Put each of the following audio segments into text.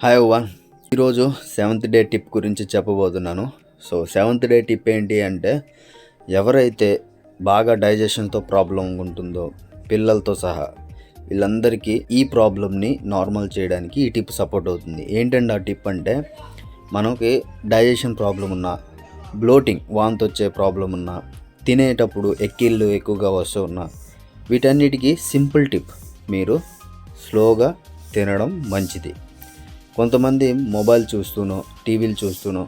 Hi one ఈరోజు seventh day tip గురించి చెప్పబోతున్నాను. సో సెవెంత్ డే టిప్ ఏంటి అంటే, ఎవరైతే బాగా డైజెషన్తో ప్రాబ్లం ఉంటుందో పిల్లలతో సహా వీళ్ళందరికీ ఈ ప్రాబ్లమ్ని నార్మల్ చేయడానికి ఈ టిప్ సపోర్ట్ అవుతుంది. ఏంటంటే ఆ టిప్ అంటే, మనకి డైజెషన్ ప్రాబ్లం ఉన్నా, బ్లోటింగ్ వాంతి వచ్చే ప్రాబ్లం ఉన్నా, తినేటప్పుడు ఎక్కిళ్ళు ఎక్కువగా వస్తూ ఉన్నా, వీటన్నిటికీ సింపుల్ టిప్, మీరు స్లోగా తినడం మంచిది. కొంతమంది మొబైల్ చూస్తూనో టీవీలు చూస్తూనో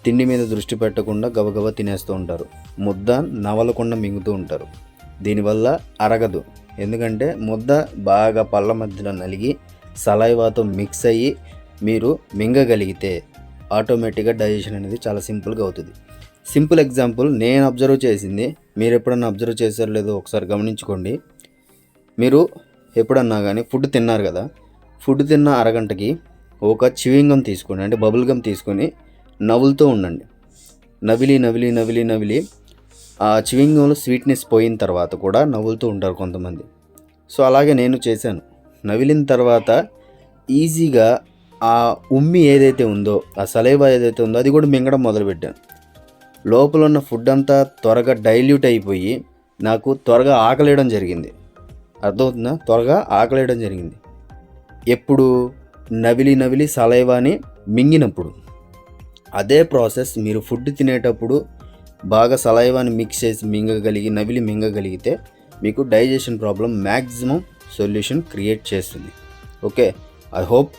తిండి మీద దృష్టి పెట్టకుండా గబగబా తినేస్తూ ఉంటారు. ముద్ద నవలకుండా మింగుతూ ఉంటారు. దీనివల్ల అరగదు. ఎందుకంటే ముద్ద బాగా పళ్ళ మధ్యలో నలిగి సలైవాతో మిక్స్ అయ్యి మీరు మింగగలిగితే ఆటోమేటిక్గా డైజెషన్ అనేది చాలా సింపుల్గా అవుతుంది. సింపుల్ ఎగ్జాంపుల్ నేను అబ్జర్వ్ చేసింది, మీరు ఎప్పుడన్నా అబ్జర్వ్ చేశారో లేదో ఒకసారి గమనించుకోండి. మీరు ఎప్పుడన్నా కానీ ఫుడ్ తిన్నారు కదా, ఫుడ్ తిన్న అరగంటకి ఒక చివింగం తీసుకోండి, అంటే బబుల్ గమ్ తీసుకొని నవ్వులుతూ ఉండండి. నవిలి ఆ చివింగంలో స్వీట్నెస్ పోయిన తర్వాత కూడా నవ్వులుతూ ఉంటారు కొంతమంది. సో అలాగే నేను చేశాను. నవిలిన తర్వాత ఈజీగా ఆ ఉమ్మి ఏదైతే ఉందో, ఆ సలైవా ఏదైతే ఉందో అది కూడా మింగడం మొదలుపెట్టాను. లోపల ఉన్న ఫుడ్ అంతా త్వరగా డైల్యూట్ అయిపోయి నాకు త్వరగా ఆకలేయడం జరిగింది. అర్థమవుతుందా? త్వరగా ఆకలేయడం జరిగింది. ఎప్పుడు నవిలి సలైవాని మింగినప్పుడు. అదే ప్రాసెస్ మీరు ఫుడ్ తినేటప్పుడు బాగా సలైవాని మిక్స్ చేసి మింగగలిగితే మీకు digestion problem maximum solution create చేస్తుంది. ఓకే, ఐ హోప్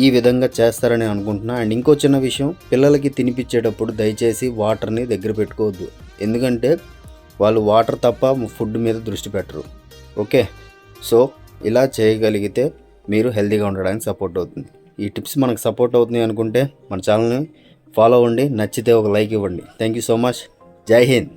ఈ విధంగా చేస్తారని అనుకుంటున్నా. అండ్ ఇంకో చిన్న విషయం, పిల్లలకి తినిపించేటప్పుడు దయచేసి వాటర్ని దగ్గర పెట్టుకోవద్దు. ఎందుకంటే వాళ్ళు వాటర్ తప్ప ఫుడ్ మీద దృష్టి పెట్టరు. ఓకే, సో ఇలా చేయగలిగితే మీరు హెల్తీగా ఉండడానికి సపోర్ట్ అవుతుంది. ఈ టిప్స్ మనకు సపోర్ట్ అవుతుంది అనుకుంటే మన ఛానల్ని ఫాలో అవ్వండి. నచ్చితే ఒక లైక్ ఇవ్వండి. Thank you so much. జై హింద్.